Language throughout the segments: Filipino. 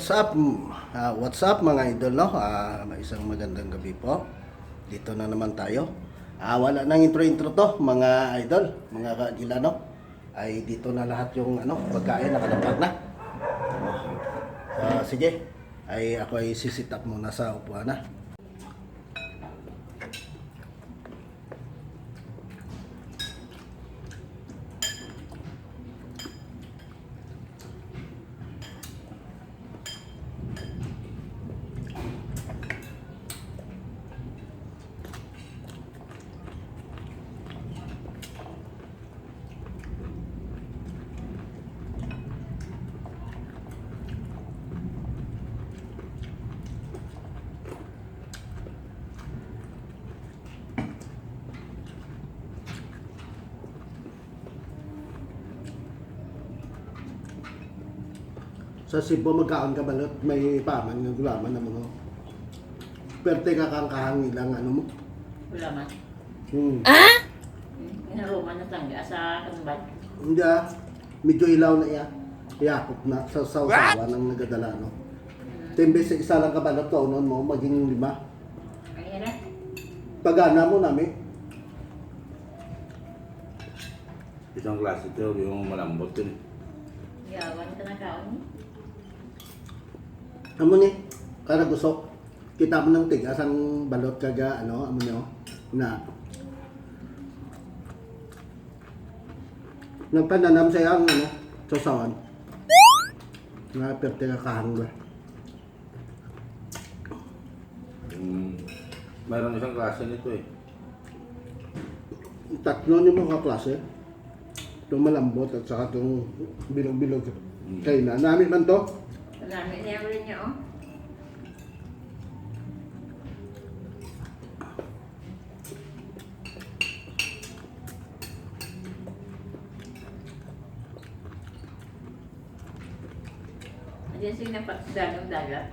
What's up? What's up mga idol, no? Isang magandang gabi po. Dito na naman tayo. Wala nang intro to, mga idol, mga kagila, no? Ay dito na lahat yung pagkain nakadapat na. Sige. Ay ako ay sisit up muna sa upuan na. Sa Cebu magkaon ka balot, may paman ng gulaman na mga perte ka kang kahangilang mo. Wala man. Ah? Inaruman na tangga sa kanbad. Hindi medyo ilaw na iya. Yakop na sa sausawa ng nagadala, no? Timbes sa isa lang kabalot ko, noon mo, maging 5. Kaya na. Pagana mo namin. Isang klase ito, yung malambot yun. Yawan ka na kaon. Amo ni, kada gusto. Kita mo ng tigas ang balot kaga, amo niyo, na nagpananam sa ang sausawan. Nga perte ka kahangla. Mayroon isang klase nito eh. Tatlo niyo mga klase. Itong malambot at saka itong bilog-bilog. Kaya na, namin man to. Marami niya rin niya, oh. Diyan sila napagdagang dagat.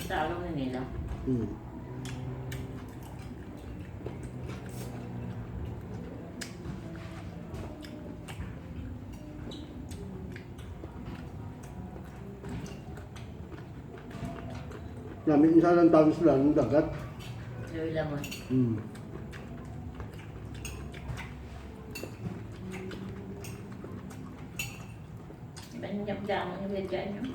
Sa along na nila. Namin isa lang taon sila ng dagat. Joy lamon. Banyak-damang yung wedyan, no?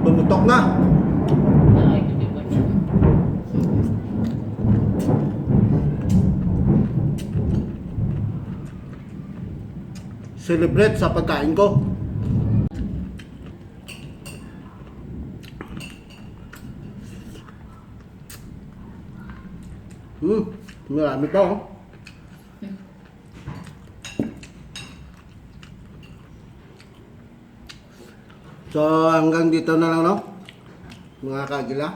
Bumutok na. Ay, hindi ba niya? Celebrate sa pagkain ko. Marami pa oh. So hanggang dito na lang, no? Mga kagila.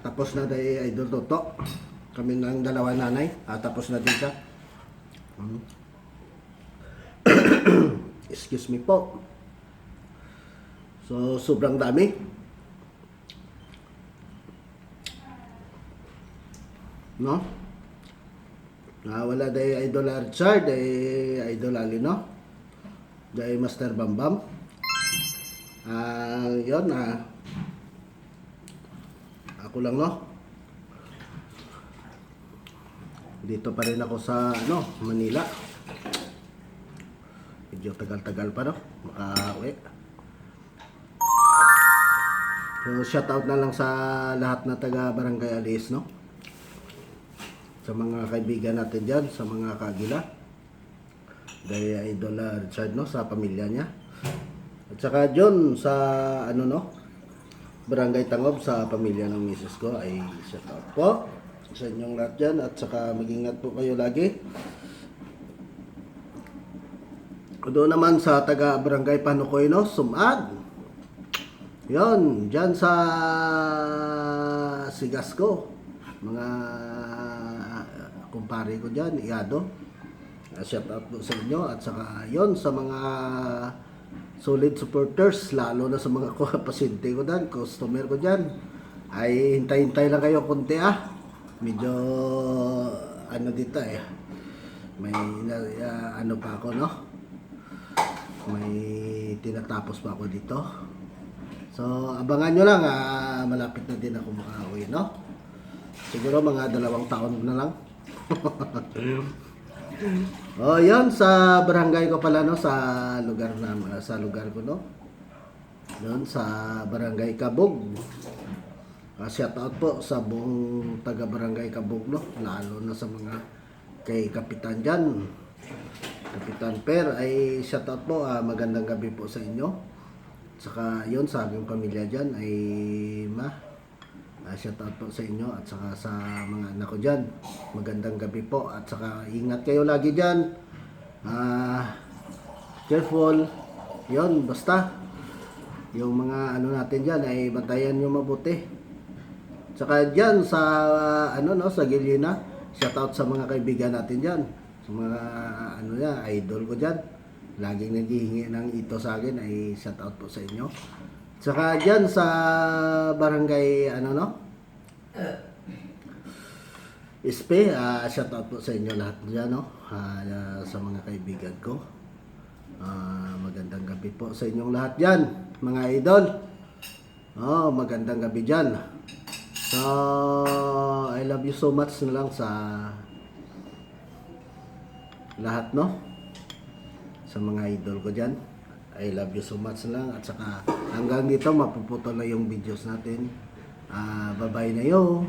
Tapos na dahil Idol Toto. Kami ng dalawa nanay. Tapos na din siya. Excuse me po. So sobrang dami. No? Wala dahil Idol Archard, dahil Idol Alino, dahil Master Bambam. Yun ako lang, no? Dito pa rin ako sa Manila. Medyo tagal-tagal pa, no? Makauwi. So shoutout na lang sa lahat na taga Barangay Alis, no? Sa mga kaibigan natin dyan, sa mga kagila. Dahil Idol Richard, no? Sa pamilya niya. At saka John sa Barangay Tangob, sa pamilya ng misis ko, ay shoutout po sa inyong lahat dyan. At saka mag-ingat po kayo lagi. Doon naman sa taga Barangay Panukoy, no? Sumad. Yon, dyan sa Sigasco. Mga kumpare ko dyan, Iado. Shout out po sa inyo at saka yon sa mga solid supporters, lalo na sa mga pasyente ko dyan, customer ko dyan. Ay hintay-hintay lang kayo konti Medyo ano dito may ano pa ako, no? May tinatapos pa ako dito. So abangan nyo lang, malapit na din ako makauwi, no? Siguro mga 2 taon na lang. Yan sa barangay ko pala, no, sa lugar ko, no. Doon sa barangay Kabog. Shout out po sa buong taga barangay Kabog, no, lalo na sa mga kay Kapitan diyan. Kapitan Per ay shout out po, magandang gabi po sa inyo. Saka yon sa aming pamilya diyan ay shout out po sa inyo at saka sa mga anak ko dyan. Magandang gabi po at saka ingat kayo lagi dyan. Careful. Yon, basta yung mga ano natin dyan ay bantayan nyo mabuti. Saka dyan sa sa Gilina, shout out sa mga kaibigan natin dyan. Sa mga idol ko dyan. Laging naghihingi ng ito sa akin ay shout out po sa inyo. Saka dyan sa barangay Ispe, shout out po sa inyo lahat dyan, no? Sa mga kaibigan ko. Magandang gabi po sa inyong lahat dyan, mga idol. Magandang gabi dyan. So, I love you so much na lang sa lahat, no? Sa mga idol ko dyan. I love you so much lang. At saka hanggang dito mapuputol na yung videos natin. Bye-bye na yo.